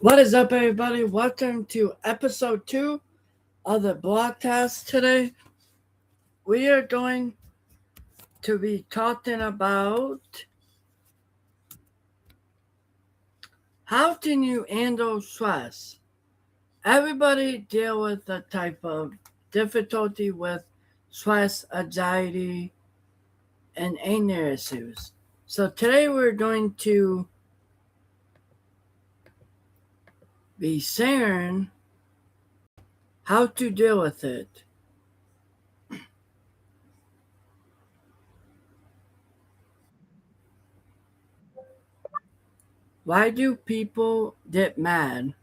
What is up, everybody? Welcome to episode 2 of the blogcast. Today, we are going to be talking about how can you handle stress. Everybody deal with a type of difficulty with stress, anxiety, and anger issues. So today, we're going to be sharing how to deal with it. Why do people get mad?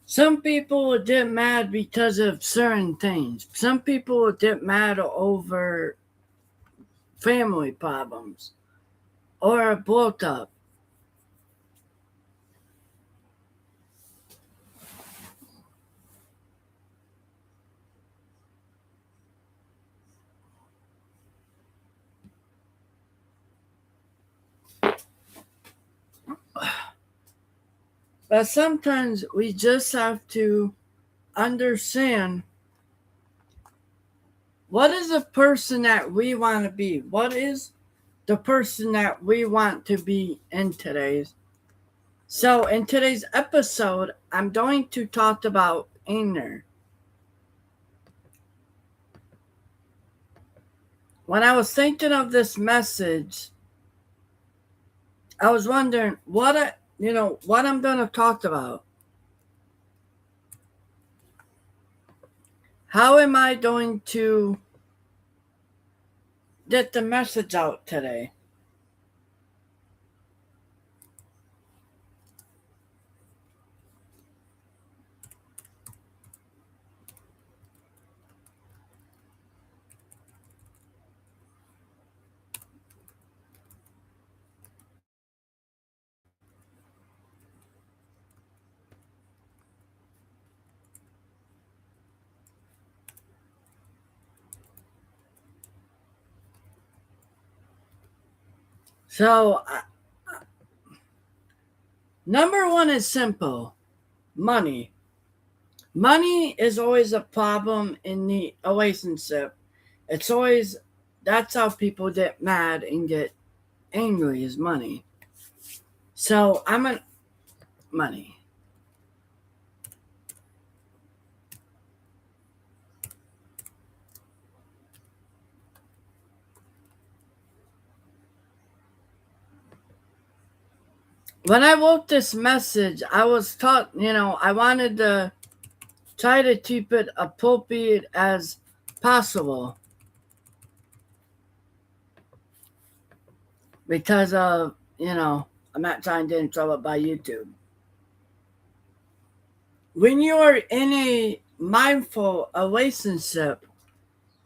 Some people will get mad because of certain things. Some people will get mad over family problems or a breakup. But sometimes we just have to understand what is the person that we want to be? What is the person that we want to be in today's? So, in today's episode, I'm going to talk about anger. When I was thinking of this message, I was wondering what I'm going to talk about. How am I going to get the message out today? So, number one is simple: money. Money is always a problem in the relationship. It's always That's how people get mad and get angry is money. So, I'm a money. When I wrote this message, I was taught, I wanted to try to keep it appropriate as possible because of, I'm not trying to get in trouble by YouTube. When you're in a mindful relationship,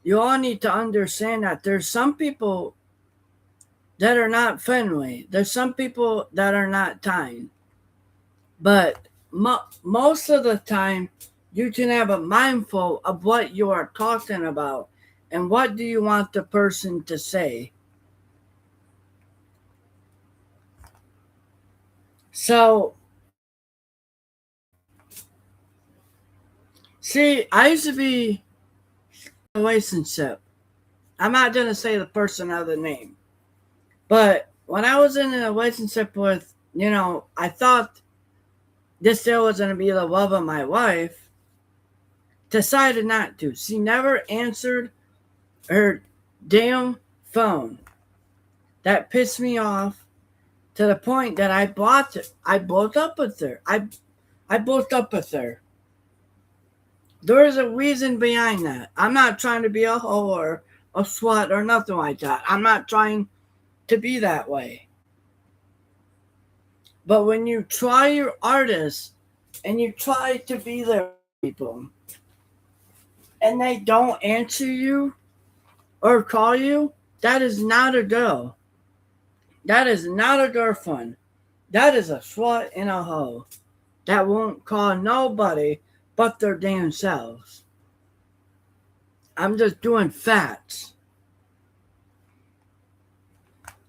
you all need to understand that there's some people that are not friendly. There's some people that are not kind. But most of the time, you can have a mindful of what you are talking about and what do you want the person to say. So, see, I used to be in a relationship. I'm not going to say the person or the name. But when I was in a relationship with, I thought this still was going to be the love of my life, decided not to. She never answered her damn phone. That pissed me off to the point that I broke up with her. I broke up with her. There is a reason behind that. I'm not trying to be a hoe or a slut or nothing like that. I'm not trying to be that way. But when you try your hardest and you try to be there for people and they don't answer you or call you, that is not a girl. That is not a girlfriend. That is a slut and a hoe that won't call nobody but their damn selves. I'm just doing facts.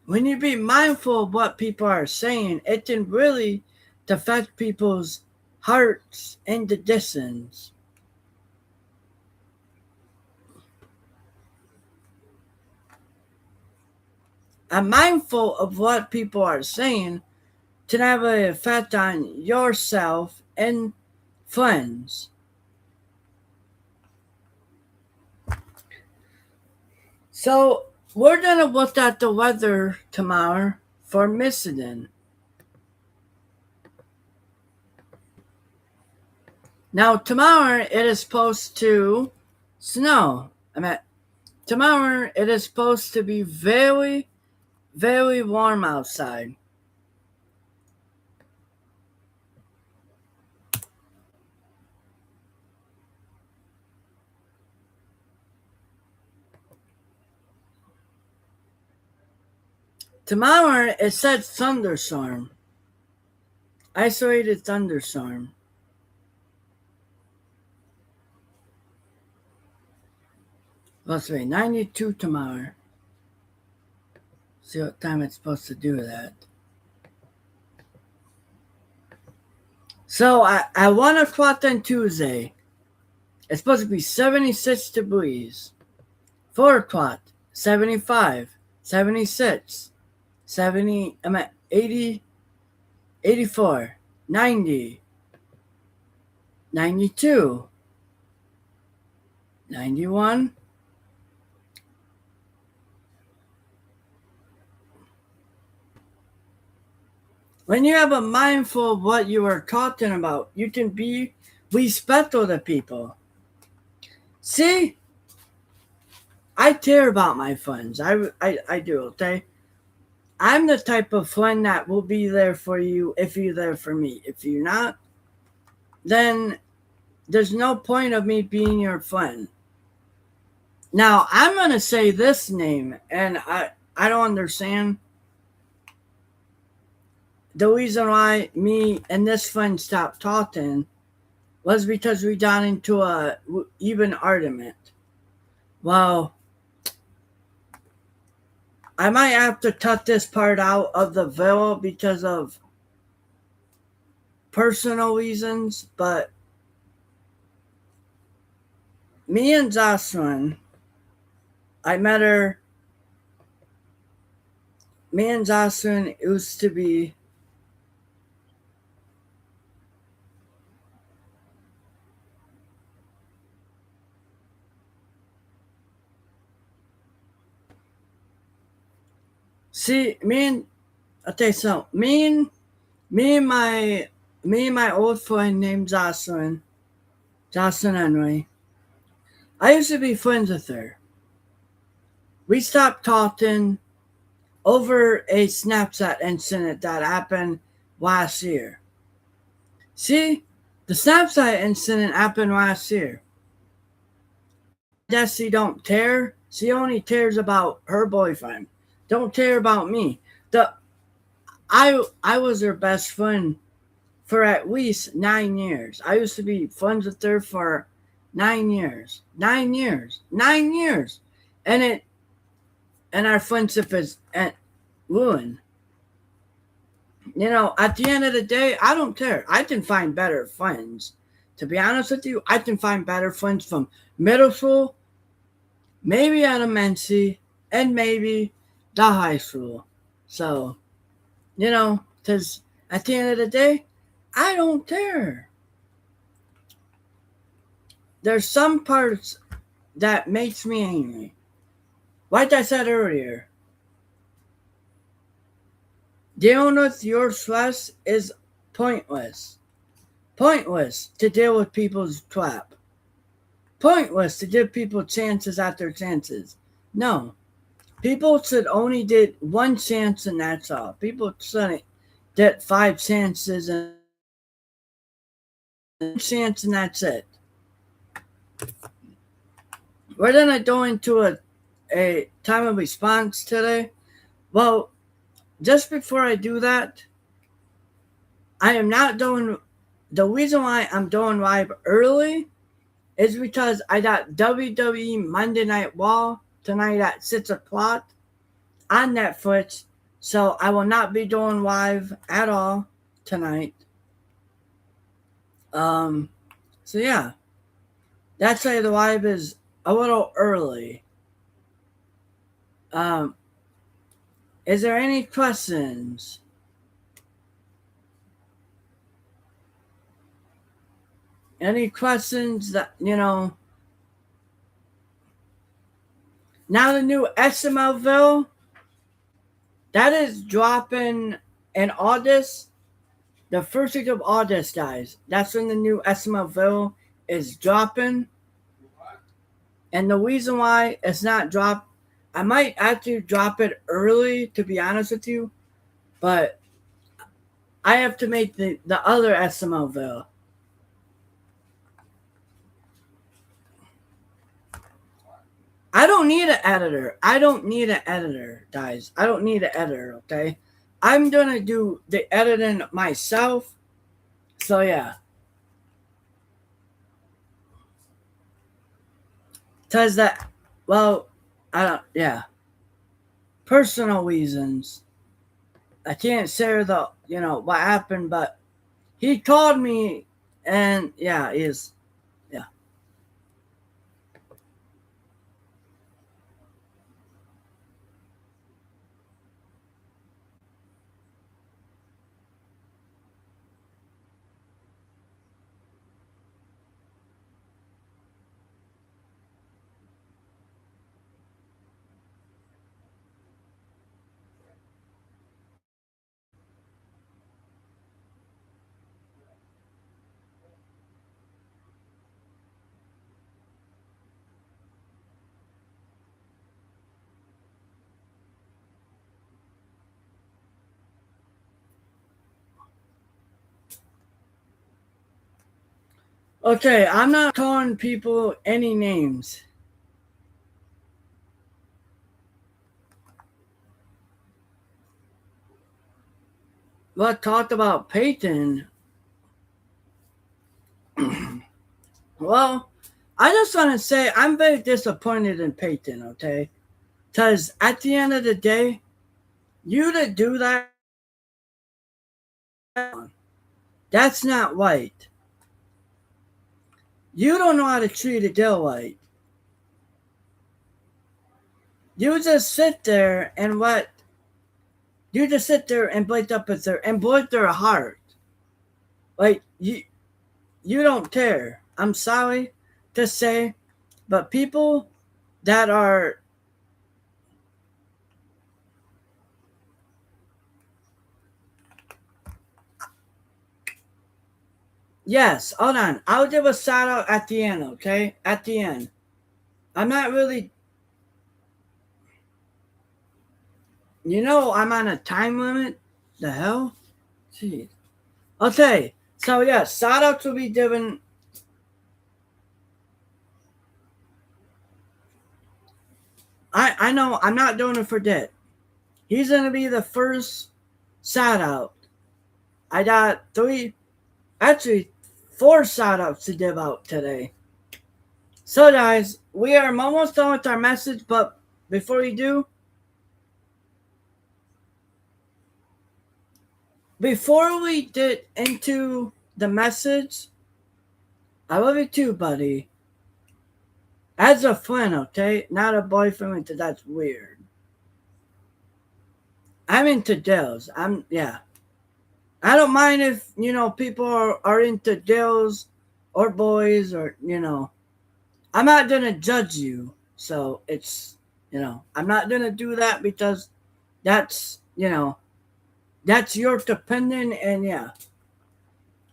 When you be mindful of what people are saying, it can really affect people's hearts and the distance. I'm mindful of what people are saying can have an effect on yourself and friends. So we're gonna look at the weather tomorrow for Michigan. Now tomorrow it is supposed to snow. Tomorrow it is supposed to be very, very warm outside. Tomorrow it said thunderstorm. Isolated thunderstorm. Let's see, 92 tomorrow. See what time it's supposed to do that. So at 1 o'clock on Tuesday, it's supposed to be 76 degrees. 4 o'clock, 75, 76, 70, 80, 84, 90, 92, 91. When you have a mindful of what you are talking about, you can be respectful to people. See, I care about my friends. I do, okay? I'm the type of friend that will be there for you if you're there for me. If you're not, then there's no point of me being your friend. Now, I'm going to say this name, and I don't understand. The reason why me and this friend stopped talking was because we got into a even argument. Well, I might have to cut this part out of the video because of personal reasons, but me and Jocelyn, I met her. Me and Jocelyn used to be see me and okay, so me and my old friend named Jocelyn Henry. I used to be friends with her. We stopped talking over a Snapchat incident that happened last year. See, the Snapchat incident happened last year. Yes, she don't care. She only cares about her boyfriend. don't care about me. I was her best friend for at least 9 years. I used to be friends with her for 9 years. 9 years. 9 years. And our friendship is ruined. At the end of the day, I don't care. I can find better friends. To be honest with you, I can find better friends from middle school, maybe elementary, and maybe the high school. So, because at the end of the day, I don't care. There's some parts that makes me angry. Like I said earlier, dealing with your stress is pointless. Pointless to deal with people's crap. Pointless to give people chances after chances. No. People should only get one chance and that's all. People shouldn't get 5 chances and one chance and that's it. We're gonna go into a time of response today. Well, just before I do that, I am not doing. The reason why I'm doing live early is because I got WWE Monday Night Raw tonight at 6 o'clock on Netflix, so I will not be doing live at all tonight. So yeah, that's why the live is a little early. Um, is there any questions? Any questions that Now the new SMLville that is dropping in August, the first week of August, guys. That's when the new SMLville is dropping. And the reason why it's not dropped, I might actually drop it early, to be honest with you, but I have to make the other SMLville. I don't need an editor. I don't need an editor, guys. I don't need an editor, okay? I'm going to do the editing myself. So, yeah. Because that, well, I don't, yeah. Personal reasons. I can't share what happened, but he called me and, yeah, yeah. Okay, I'm not calling people any names. But talked about Peyton. Well, I just want to say I'm very disappointed in Peyton, okay? Because at the end of the day, you to do that, that's not right. You don't know how to treat a girl right. You just sit there and what? You just sit there and break up with her and break their heart. Like, you don't care. I'm sorry to say, but people that are yes, hold on. I'll give a shout out at the end, okay? At the end. I'm not really I'm on a time limit. The hell? Jeez. Okay. So yeah, shout out to be given. I know I'm not doing it for debt. He's going to be the first shout out. I got 4 shout outs to give out today. So, guys, we are almost done with our message, but before we do, before we get into the message, I love you too, buddy. As a friend, okay? Not a boyfriend, because that's weird. I'm into girls. Yeah. I don't mind if, people are into girls or boys or, I'm not going to judge you. So it's, I'm not going to do that because that's, that's your opinion. And yeah.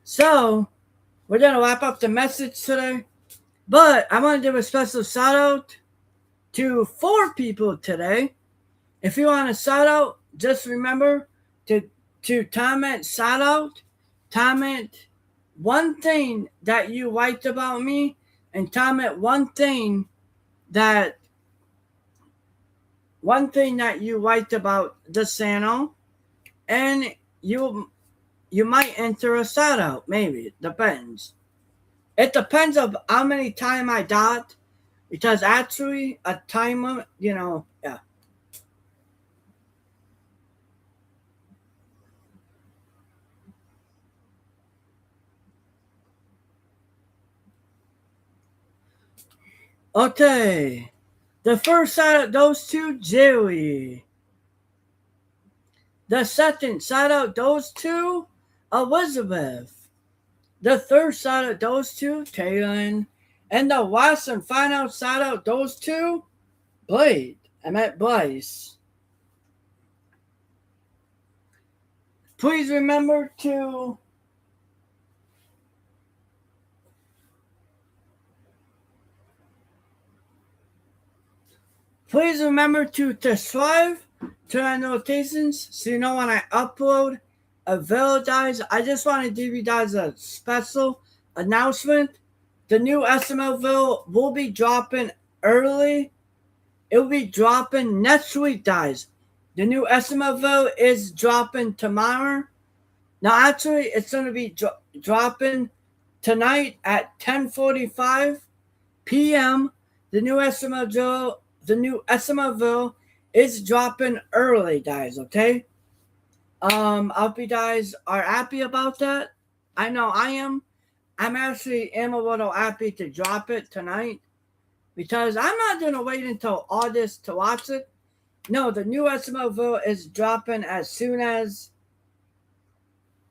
So we're going to wrap up the message today. But I want to give a special shout out to 4 people today. If you want a shout out, just remember to comment shout out, comment one thing that you liked about me, and comment one thing that you liked about the channel, and you might enter a shout out. Maybe it depends. It depends of how many time I got, because actually a timer, yeah. Okay. The first shout out goes to Jerry. The second shout out goes to Elizabeth. The third shout out goes to Taylor. And the last and final shout out goes to Blade. I meant Bryce. Please remember to subscribe, turn on notifications so you know when I upload a video, guys. I just want to give you guys a special announcement. The new SML video will be dropping early. It will be dropping next week, guys. The new SML video is dropping tomorrow. Now, actually, it's going to be dropping tonight at 10:45 p.m. The new SML video is dropping early, guys. Okay. I hope you guys are happy about that. I know I am. I'm actually a little happy to drop it tonight because I'm not going to wait until August to watch it. No, the new SML video is dropping as soon as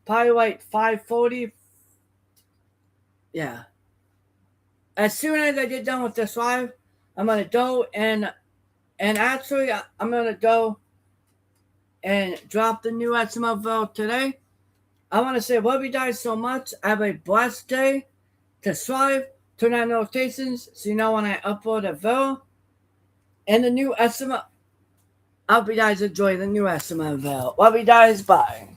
probably like 5:40. Yeah. As soon as I get done with this live, I'm going to go and actually I'm going to go and drop the new SML video today. I want to say love you guys so much. Have a blessed day. Subscribe, turn on notifications so you know when I upload a video. And the new SML. I hope you guys enjoy the new SML video. Love you guys. Bye.